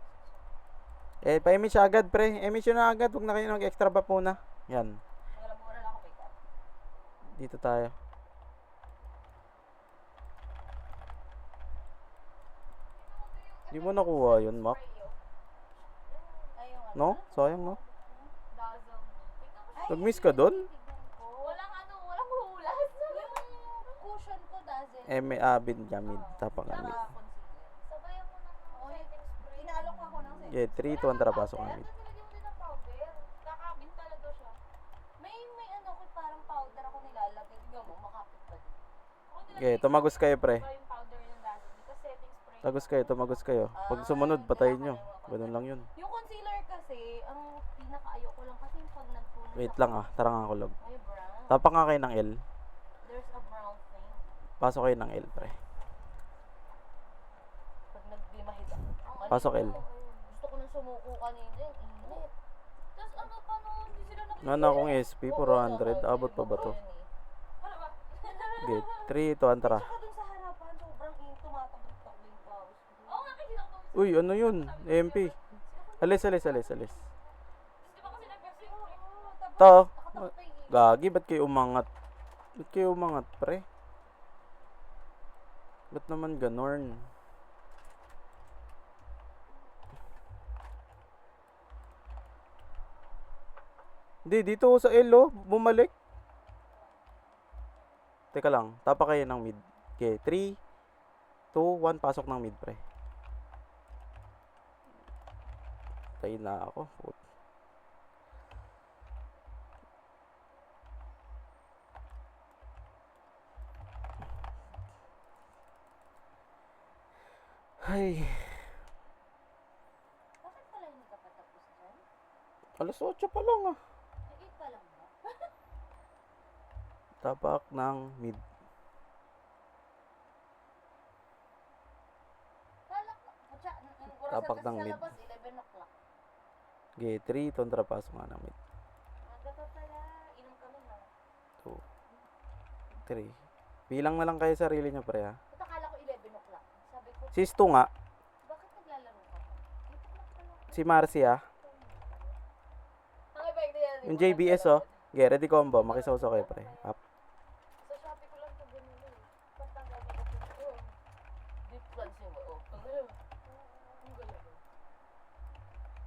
Pa-image agad, pre. Image yun na agad. Huwag na kayo ng extra buff muna. Yan. Alam mo na lang ako may tap. Dito tayo. Di mo nakuha yun, Mac. Ayun, No? Sayang, no? Dazzle. Nag-miss ka doon? Walang ano, walang hulas. Yung cushion ko, Dazzle. Benjamin. Tapak nga. Tsaka concealer. Sabayan mo ng setting spray. Inaalok ako ng setting Okay, 3, 2, 1, tara, pasok nga. Nilagyan mo din ng powder. Kakabin talaga siya. May ano, parang powder ako nilalagay. Tignan mo, makapit pa din. Okay, tumagos kayo, pre. Yung powder ng Dazzle. Because setting spray. Tumagos kayo. Pag sumunod, patayin nyo. Ganun lang yun. Yung concealer kasi, ang pinaka-ayoko lang kasi yung pag nagpuno Wait sa- lang tara nga kulog. Ay, brown. Tapak nga kayo ng L. There's a brown thing. Pasok kayo ng L, pre. Pag nagbimahid ako. Pasok L. Gusto ko nang sumuko kanina. Init. Tapos ano pa no, hindi sila nakikita. Nga na akong SP, 400. Abot pa ba to? Ano ba? Okay, 3, 2, 1, tara. Saka dun sa harapan, sobrang init, tumatakot-takot yung pawis. Oo nga, kasi ako. Uy, ano yun? MP. Alis. Di ba kasi nag-kasi To. Gagi, ba't kayo umangat? Pre? Ba't naman ganorn? Hindi, dito ako sa L, oh. Bumalik. Teka lang, tapa kayo ng mid. Okay, 3, 2, 1, pasok ng mid, pre. Tayo na ako. Ay, Bakit pala hindi ka patapos dyan? alas 8 pa lang ah. Ay, 8 pa lang ba? Tapak ng mid. Kala ko, kutsa, ang oras Tapak kasi ng sa mid. labas, 11 o'clock. Okay, 3, kontra pasok nga ng mid. Aga pa pala, inom kami na. 2, 3. Bilang na lang kayo sarili nyo, pre, ha. Ba't akala ko 11 o'clock? Sabi ko, Si Stu nga, bakit naglalaro ka pa? 8 o'clock pala. si Marcy, ha. Ang iba yan. Yung JBS, oh. Okay, ready combo. Makisawsaw kayo, pre. Up. Sa Shopee ko lang ito binili. Pagtanggal mo ito. Deep cleansing mo. Oh, ang galing. Ang galing.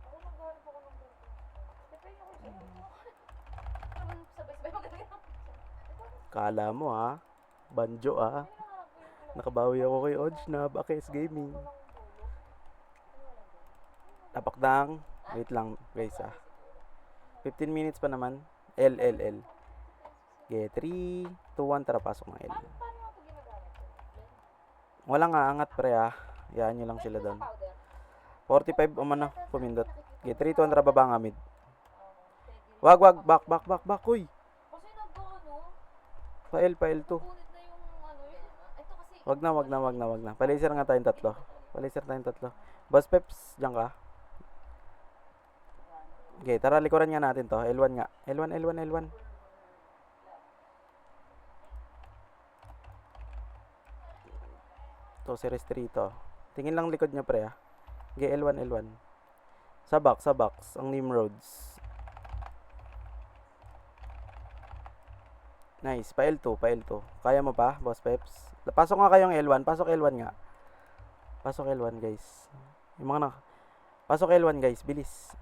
Ako naghanap ako ng ganito. Depende ako sa'yo. Parang sabay-sabay magaling ako. Kala mo, ha. Banjo, ha. Nakabawi ako kay Ojnab, Akes Gaming. Tapak ng. Wait lang, guys, ha. 15 minutes pa naman. L. Okay, 3, 2, 1, tara, pasok ng L. Paano ako ginagamit? Walang aangat, pre, ha. Yaan nyo lang sila doon. Powder. 45 umano, pumindot. Okay, 3, 2, 1, tara, baba nga mid. Wag, back, uy. Kasi nag-ano, Pa L2. punit na yung ano yun. Ito kasi. Wag na. Palaser nga tayong tatlo. Boss Peps, diyan ka. Okay, tara likuran nga natin to. L1 nga. L1, L1, L1. To, series 3 to. Tingin lang likod niya pre ah. Okay, L1, L1. Sa box. Ang Nimrods. Nice. Pa L2. Kaya mo pa, Boss Peps? Pasok nga kayong L1. Pasok L1 nga. Pasok L1 guys. Yung mga pasok L1 guys. Bilis.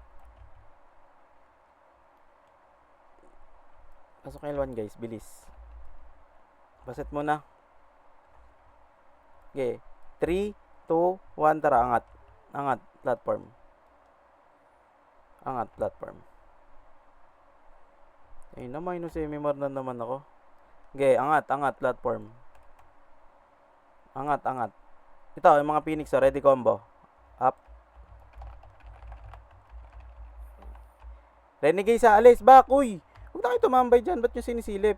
Pasok L1 guys. Bilis. Baset muna. Okay. 3, 2, 1. Tara, angat. Platform. Ayun na, minus MMR na naman ako. Okay, angat, platform. Angat. Ito, yung mga Phoenix, ready combo. Up. Renegade sa alis, back, uy! Huwag na kayo tumambay dyan, ba't nyo sinisilip?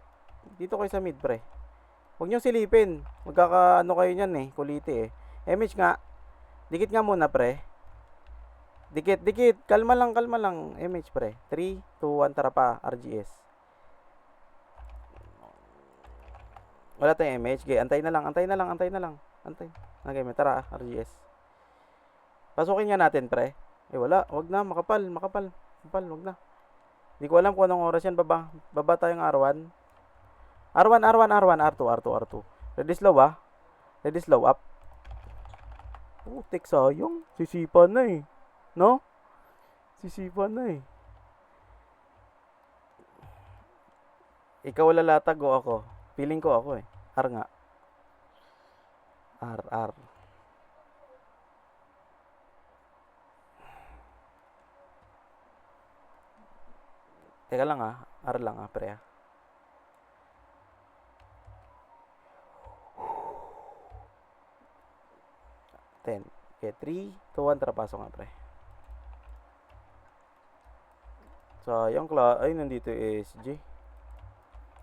Dito kayo sa mid, pre. Huwag nyo silipin. Magkakaano kayo nyan eh, kuliti eh. Image nga. Dikit nga muna, pre. Dikit. Kalma lang. MH, pre. 3, 2, 1, tara pa. RGS. Wala tayong MH. Okay, antay na lang. Okay, may tara. RGS. Pasukin nga natin, pre. Wala. Wag na. Makapal. Wag na. Hindi ko alam kung anong oras yan. Baba tayong R1. R2. Ready slow, ah. Ready slow, up. Putik, sayang. Sisipan na eh. No? Sisipan na eh. Ikaw lalatag o ako? Feeling ko ako eh. R nga. R. Teka lang ah. R lang ah, pre ah. Ten. Okay, 3, 2, 1. Tara, pasok nga, pre. Sayang, ay, nandito yung SG.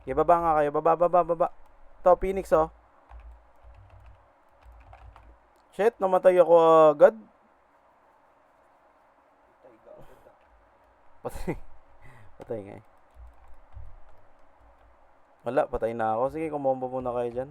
Okay, baba nga kayo. Baba. Ito, Phoenix, oh. Shit, namatay ako agad. Patay nga eh. Wala, patay na ako. Sige, kumombo muna kayo dyan.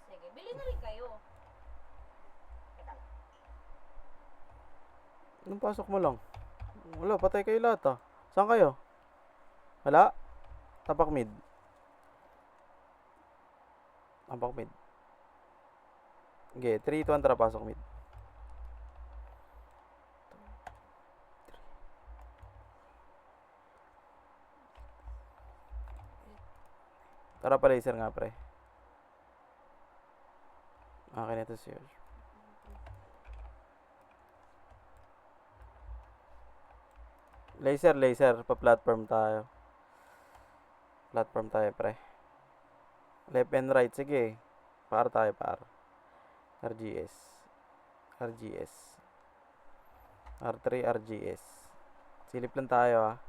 Sige, bili na rin kayo. Teka lang. Anong pasok mo lang? Wala, patay kayo lahat ah. Saan kayo? Wala? Tapak mid. Okay, 3, 2, 1, tara, pasok mid. Tara pa laser nga, pre. Akin ito siya. Laser. Pa-platform tayo. Pre. Left and right. Sige. Par tayo. RGS. R3, RGS. Silip lang tayo, ah.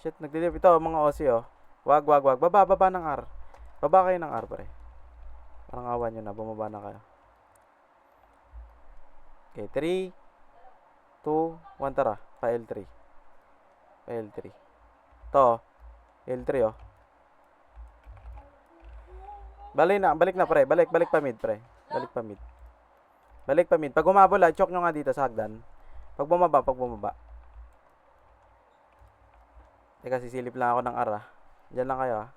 Shit, nagdilip. Ito, mga OC, oh. Wag. Baba ng R. Baba kayo ng R, pre. Parang awan nyo na. Bumaba na kayo. Okay, 3, 2, 1, tara. Pa L3. To. L3, oh. Balik na, pre. Balik pa mid, pre. Balik pa mid. Pag umabol, choke nyo nga dito sa hagdan. Pag bumaba. Teka, sisilip lang ako ng R, ah. Diyan lang kayo, ah.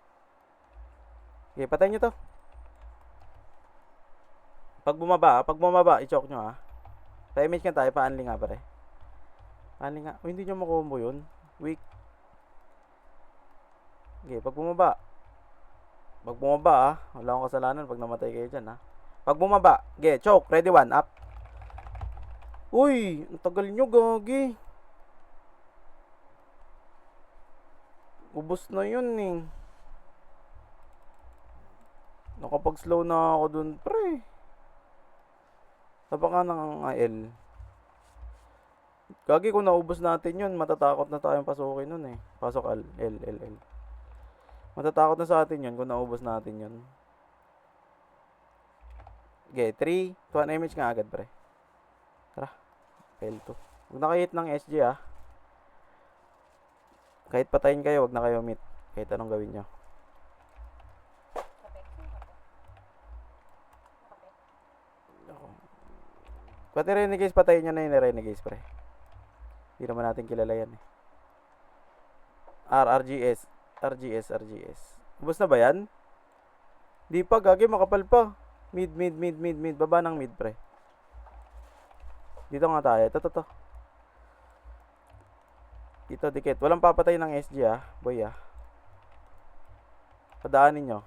Okay, patay nyo to. Pag bumaba, i-choke nyo, ah. Pa-image nga tayo, pa-unli nga, pre. Oh, hindi nyo makombo yun. Weak. Okay, pag bumaba, ah. Wala akong kasalanan pag namatay kayo dyan, ah. Pag bumaba, okay, choke. Ready, 1, up. Uy, ang tagal nyo, gagi. Ubus na yun, eh. Nakapag-slow na ako dun, pre. Tapak ka ng L. Gagi kung naubos natin yun, matatakot na tayong pasukin nun eh. Pasok L, L, L, L. Matatakot na sa atin yun kung naubos natin yun. Okay, 3, 1 image nga agad pre. Tara, L2. Huwag na kayo hit ng SG ah. Kahit patayin kayo, wag na kayo meet. Kahit anong gawin nyo. Pati Renegades, patayin nyo na yun Renegades pre. Hindi naman natin kilala yan eh. RGS. Ubus na ba yan? Di pa, gagi, makapal pa. Mid. Baba ng mid, pre. Dito nga tayo. Ito. Dito, dikit. Walang papatay ng SG ah. Boy ah. Padaanin nyo.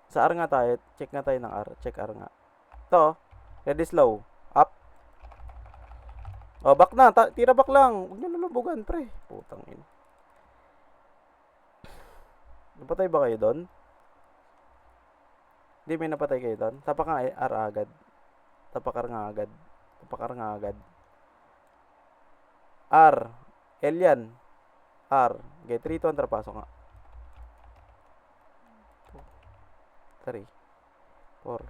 Sa R nga tayo. Check nga tayo ng R. Check R nga. Ito. Ready slow. Up. Oh, back na. Tira back lang. Huwag nyo lulubugan, pre. Putang ina. Napatay ba kayo doon? Hindi, may napatay kayo doon. Tapak nga R agad. Tapak R nga agad. R. L yan. R. Okay, 3 to 1. Pasok nga. 3, 4,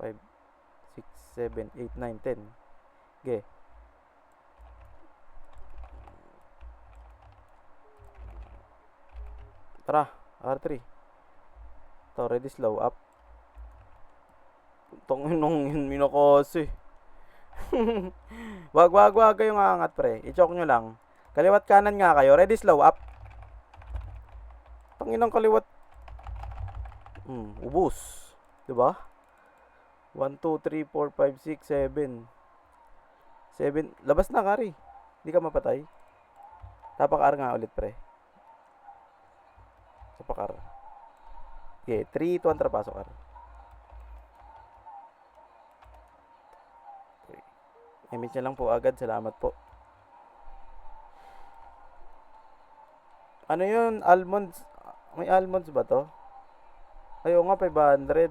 5, 6, 7, 8, 9, 10. Okay. Tara, R3. Ito, ready slow up. Itong yun minokose. wag kayong aangat pre. I-choke nyo lang. Kaliwat kanan nga kayo. Ready slow up. Tanginang kaliwat. Ubus. Diba? 1, 2, 3, 4, 5, 6, 7. 7. Labas na, Kari. Hindi ka mapatay. Tapak R nga ulit, pre. Tapak R. Okay, 3, 2, 1, pasok R. Okay. Image niya lang po agad. Salamat po. Ano yun? Almonds. May almonds ba to? Ayaw nga, 500.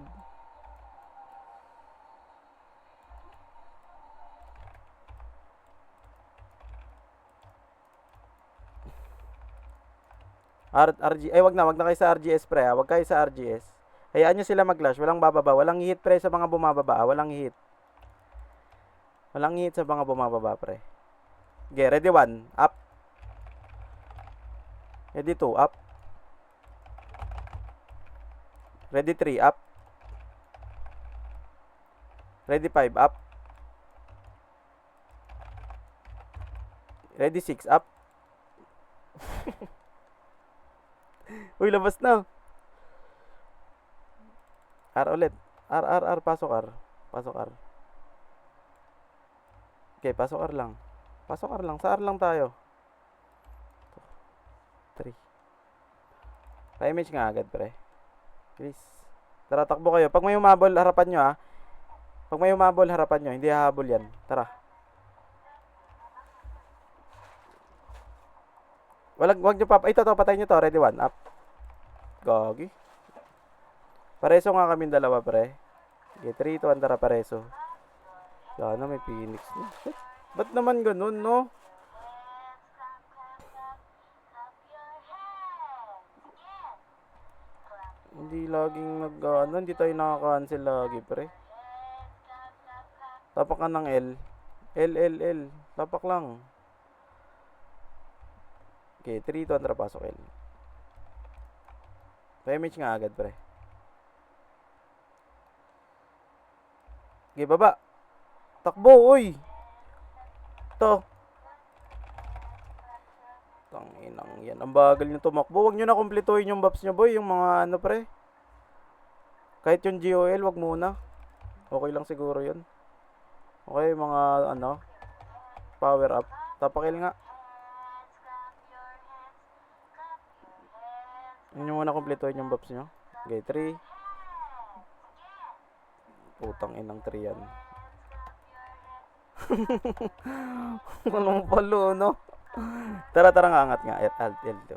Wag na kayo sa RGS pre ha. Wag kayo sa RGS. Hayaan nyo sila mag-lash. Walang bababa. Walang hit pre sa mga bumababa. Walang hit sa mga bumababa pre. Okay, ready 1. Up. Ready 2. Up. Ready 3. Up. Ready 5. Up. Ready 6. Up. Uy, labas na. R ulit. R. Pasok R. Okay, pasok R lang. Sa R lang tayo. 3. Pa-image nga agad, pre. Please. Tara, takbo kayo. Pag may umabol, harapan nyo, ha. Hindi hahabol yan. Tara. Wag nyo pa. Ito, patayin nyo to. Ready 1. Up. Gagi. Pareso nga kaming dalawa, pre. Okay, 3 to 1. Tara, pareso. Sana may Phoenix na. Shit. Ba't naman ganun, no? Hindi laging hindi tayo nakaka-cancel lagi, pre. Tapak ka ng L. L. Tapak lang. Okay, 3 to 1. Pasok L. Pa-image nga agad, pre. Okay, baba. Takbo, uy. Ito. Tanginang yan. Ang bagal nyo tumakbo. Huwag nyo na kumpletuhin yung buffs nyo, boy. Yung mga ano, pre. Kahit yung GOL, wag muna. Okay lang siguro yun. Okay, mga ano. Power up. Tapakil nga. Huwag nyo muna kumpletuhin yung buffs nyo. Okay, 3. Putang inang 3 yan. Anong palo, no? Tara, nga, angat nga. L2.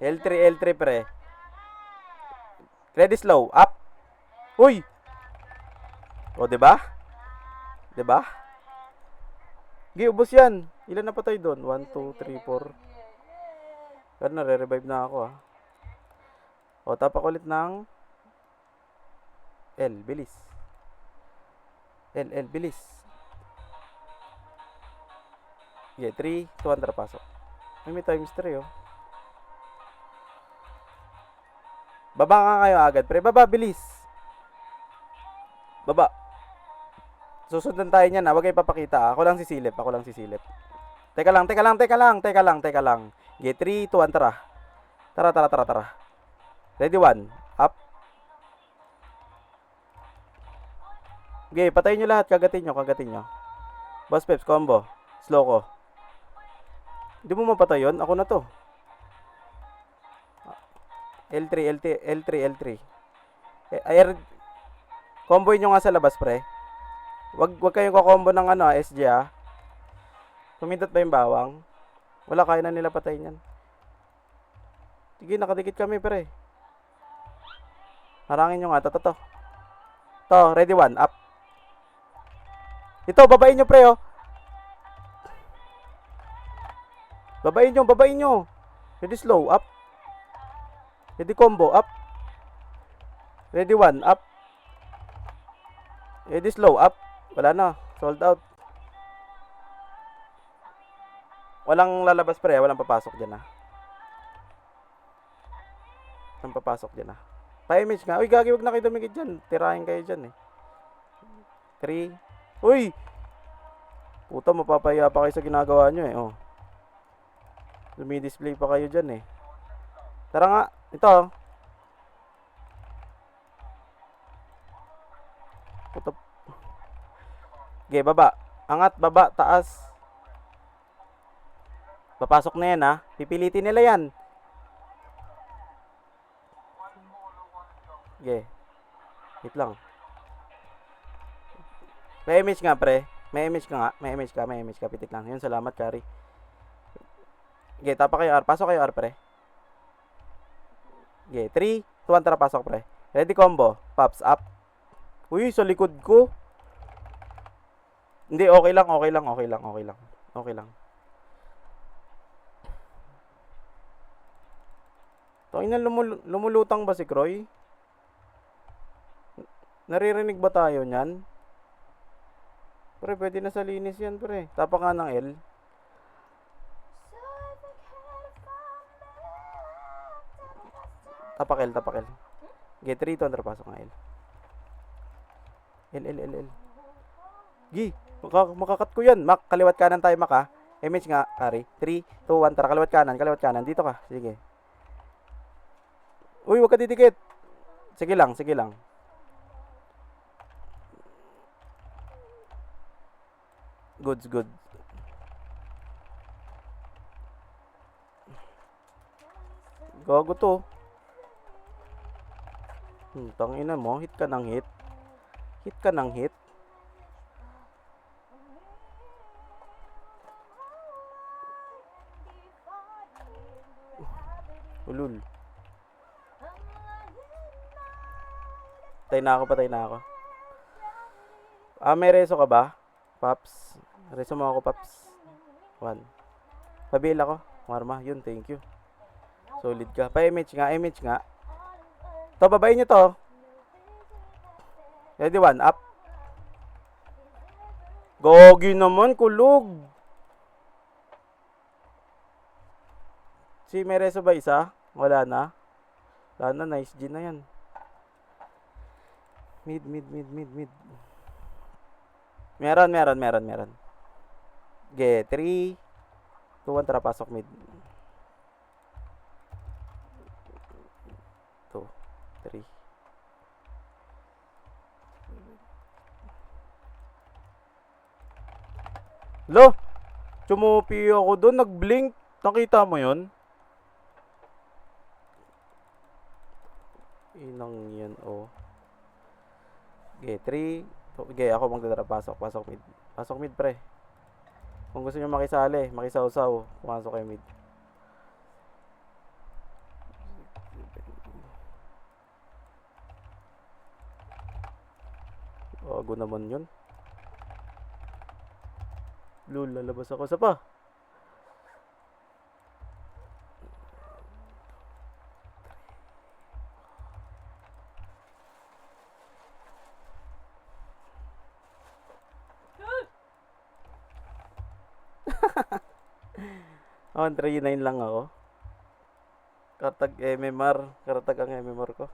L3, L3 pre. Ready slow. Up. Uy! O, diba? Diba? Gi, ubos yan. Ilan na patay doon? 1, 2, 3, 4. Pero nare-revive na ako ah. O, tapak ulit ng L. Bilis. L, bilis. Okay, 3, 2, 1, tara pasok. May times 3 oh. Baba nga kayo agad, pre. Baba, bilis. Baba. Susundan tayo niyan, ha. Huwag kayo papakita. Ako lang sisilip. Teka lang. Okay, 3, 2, 1, tara. Tara. Ready, 1. Up. Okay, patayin nyo lahat. Kagatin nyo. Boss Peps, combo. Slow ko. Hindi mo mapatay yun? Ako na to. L3. Combo nyo nga sa labas, pre. Wag kayong kakombo ng SG ah. Pumindot ba yung bawang? Wala, kaya na nila patayin yan. Sige, nakadikit kami, pre. Harangin nyo nga. To. To, ready, 1. Up. Ito, babain nyo, pre, oh. Babain nyo. Ready, slow. Up. Ready, combo. Up. Ready, 1. Up. Ready, slow. Up. Wala na. Sold out. Walang lalabas, pre. Walang papasok dyan, ha. Pa-image nga. Uy, gagi, wag na kayo dumikit dyan. Tirahin kayo dyan, eh. 3. Uy! Puta, mapapaya pa kayo sa ginagawa nyo, eh. Oh. Dumidisplay pa kayo dyan, eh. Tara nga. Ito. Puta. Okay, baba. Angat, baba, taas. Papasok na yan, ha. Pipilitin nila yan. Okay. Wait lang. May image nga, pre. May image ka. Pitik lang. Yun, salamat, Kari. Okay, tapa kayo R. Pasok kayo R, pre. Okay, 3, 2, 1, tara, pasok, pre. Ready, combo. Pops, up. Uy, sa likod ko. Hindi, okay lang. Tangina, lumulutang ba si Croy? Naririnig ba tayo niyan? Pre, pwede na sa linis yan, pre. Tapa nga ng L. Tapak L. Okay, 3, 2, 1, pasok ng L. L. Gi, makakat ko yan. Mak, kaliwat kanan tayo, Mak, ha. Image nga, Kari. 3, 2, 1, tara, kaliwat kanan. Dito ka, sige. Uy, wag ka didikit. Sige lang. Good. Gago to. Tangina mo, hit ka ng hit. Ulul. Patay na ako. May reso ka ba? Paps. Reso mo ako, Paps. 1. Pabil ako. Marma, yun, thank you. Solid ka. Pa-image nga. To, babayin nyo to. Ready, 1. Up. Gogi naman, kulog. Si Mereso ba isa? Wala na. Nice G na yan. Mid. Meron. Okay, 3, 2, 1, tara, pasok mid. 2, 3. Lo! Tumupi ako doon, nag-blink. Nakita mo yun? Inang yan, oh. Okay, 3. Okay, ako magdadara. Pasok mid. Pasok mid, pre. Kung gusto nyo makisali, makisawsaw, pumasok kayo mid. Bago naman yun. Lul, lalabas ako. Sa pa. Oh, 3-9 lang ako. Karatag MMR. Karatag ang MMR ko.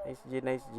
May ipis. Nice G, nice G.